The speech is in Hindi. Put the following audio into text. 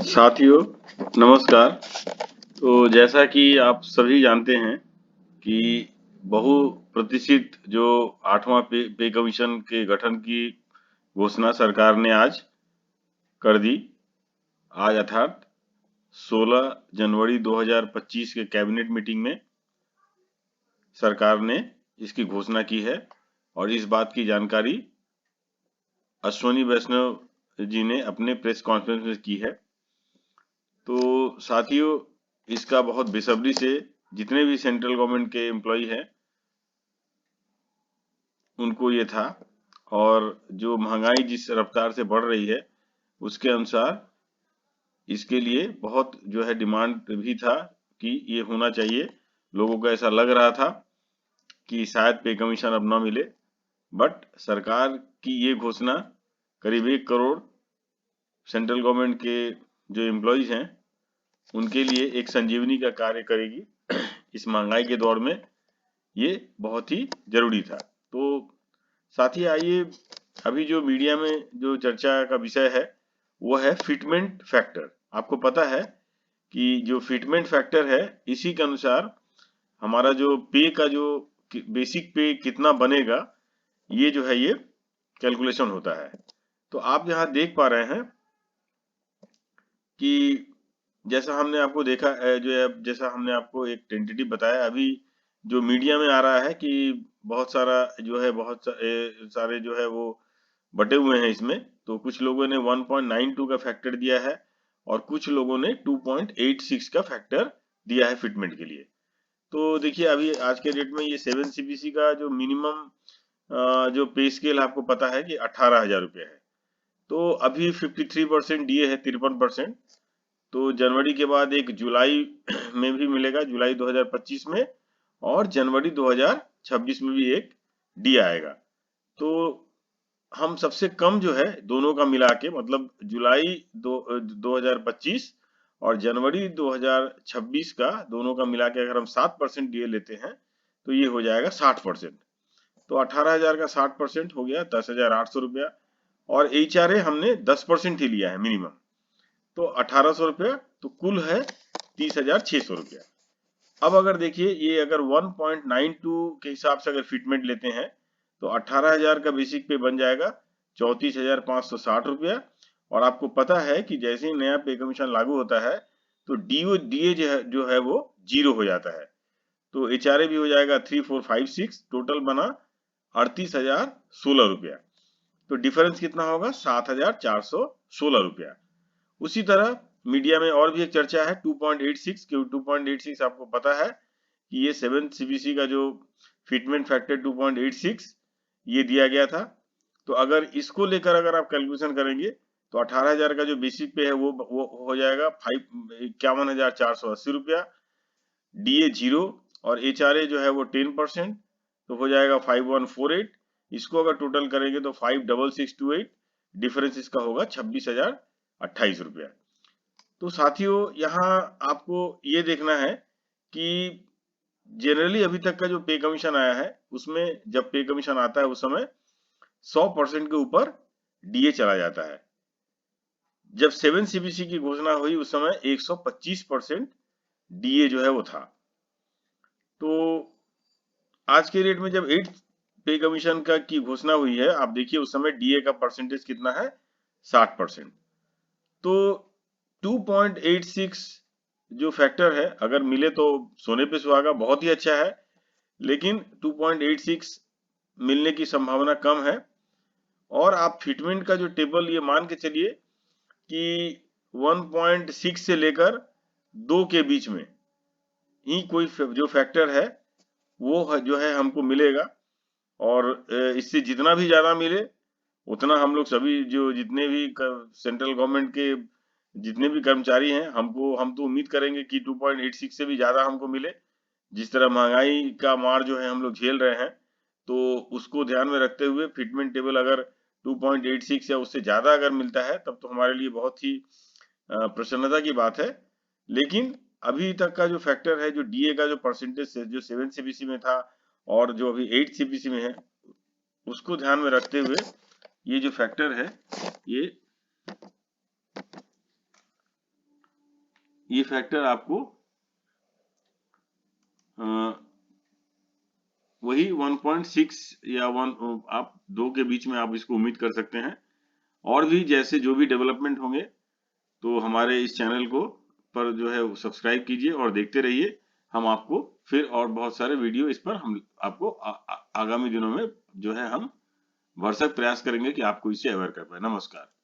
साथियों नमस्कार। तो जैसा कि आप सभी जानते हैं कि बहुप्रतीक्षित जो 8वां पे कमीशन के गठन की घोषणा सरकार ने आज कर दी। आज अर्थात 16 जनवरी 2025 के कैबिनेट मीटिंग में सरकार ने इसकी घोषणा की है और इस बात की जानकारी अश्वनी वैष्णव जी ने अपने प्रेस कॉन्फ्रेंस में की है। तो साथियों इसका बहुत बेसब्री से जितने भी सेंट्रल गवर्नमेंट के एम्प्लॉय हैं उनको ये था, और जो महंगाई जिस रफ्तार से बढ़ रही है उसके अनुसार इसके लिए बहुत जो है डिमांड भी था कि ये होना चाहिए। लोगों को ऐसा लग रहा था कि शायद पे कमीशन अब ना मिले, बट सरकार की ये घोषणा करीब 1 करोड़ सेंट्रल गवर्नमेंट के जो एम्प्लॉयज हैं उनके लिए एक संजीवनी का कार्य करेगी। इस महंगाई के दौर में ये बहुत ही जरूरी था। तो साथी आइए, अभी जो मीडिया में जो चर्चा का विषय है वो है फिटमेंट फैक्टर। आपको पता है कि जो फिटमेंट फैक्टर है इसी के अनुसार हमारा जो पे का जो बेसिक पे कितना बनेगा ये जो है ये कैलकुलेशन होता है। तो आप यहाँ देख पा रहे हैं कि जैसा हमने आपको देखा जैसा हमने आपको एक टेंटेटिव बताया, अभी जो मीडिया में आ रहा है कि बहुत सारा जो है सारे जो है वो बटे हुए हैं इसमें। तो कुछ लोगों ने 1.92 का फैक्टर दिया है और कुछ लोगों ने 2.86 का फैक्टर दिया है फिटमेंट के लिए। तो देखिए अभी आज के डेट में ये 7 सीपीसी का जो मिनिमम जो पे स्केल आपको पता है कि 18,000 रुपये है। तो अभी 53% डीए है, 53%। तो जनवरी के बाद एक जुलाई में भी मिलेगा, जुलाई 2025 में, और जनवरी 2026 में भी एक डी आएगा। तो हम सबसे कम जो है दोनों का मिला के, मतलब जुलाई 2025 और जनवरी 2026 का दोनों का मिला के अगर हम 7% डीए लेते हैं तो ये हो जाएगा 60%। तो 18,000 का 60% हो गया 10,800 रुपया, और एचआरए हमने 10% ही लिया है मिनिमम, तो 1,800 रुपया, तो कुल है 30,600 रुपया। अब अगर देखिए ये अगर 1.92 के हिसाब से अगर फिटमेंट लेते हैं तो 18,000 का बेसिक पे बन जाएगा 34,560 रुपया। और आपको पता है कि जैसे ही नया पे कमीशन लागू होता है तो डीए जो है वो 0 हो जाता है। तो एचआरए भी हो जाएगा 3456, टोटल बना 38,016 रुपया। तो डिफरेंस कितना होगा 7,416 रुपया। उसी तरह मीडिया में और भी एक चर्चा है 2.86, क्योंकि 2.86 आपको पता है कि ये 7 सीबीसी का जो फिटमेंट फैक्टर 2.86 ये दिया गया था। तो अगर इसको लेकर अगर आप कैलकुलेशन करेंगे तो 18,000 का जो बेसिक पे है वो हो जाएगा 51,480 रुपया, डीए 0 और एचआरए जो है वो 10%, तो हो जाएगा 5148। इसको अगर टोटल करेंगे तो 56628, डिफरेंस इसका होगा 26,028 रुपया। तो साथियों यहाँ आपको ये देखना है कि जनरली अभी तक का जो पे कमीशन आया है उसमें जब पे कमीशन आता है उस समय 100% के ऊपर डीए चला जाता है। जब 7 सीबीसी की घोषणा हुई उस समय 125% डीए जो है वो था। तो आज के डेट में जब 8 पे कमीशन का की घोषणा हुई है, आप देखिए उस समय डीए का परसेंटेज कितना है 60%। तो 2.86 जो फैक्टर है अगर मिले तो सोने पे सुहागा, बहुत ही अच्छा है, लेकिन 2.86 मिलने की संभावना कम है। और आप फिटमेंट का जो टेबल ये मान के चलिए कि 1.6 से लेकर 2 के बीच में ही कोई जो फैक्टर है वो जो है हमको मिलेगा। और इससे जितना भी ज्यादा मिले उतना हम लोग सभी जो जितने भी सेंट्रल गवर्नमेंट के जितने भी कर्मचारी हैं हम तो उम्मीद करेंगे कि 2.86 से भी ज्यादा हमको मिले। जिस तरह महंगाई का मार जो है हम लोग झेल रहे हैं, तो उसको ध्यान में रखते हुए फिटमेंट टेबल अगर 2.86 या उससे ज्यादा अगर मिलता है तब तो हमारे लिए बहुत ही प्रसन्नता की बात है। लेकिन अभी तक का जो फैक्टर है, जो डीए का जो परसेंटेज जो 7 सीबीसी में था और जो अभी 8 सीबीसी में है, उसको ध्यान में रखते हुए ये जो फैक्टर है ये ये फैक्टर आपको वही 1.6 या 1, आप 2 के बीच में आप इसको उम्मीद कर सकते हैं। और भी जैसे जो भी डेवलपमेंट होंगे तो हमारे इस चैनल को पर जो है सब्सक्राइब कीजिए और देखते रहिए। हम आपको फिर और बहुत सारे वीडियो इस पर हम आपको आगामी दिनों में जो है हम भरसक प्रयास करेंगे कि आपको इससे अवेयर कर पाए। नमस्कार।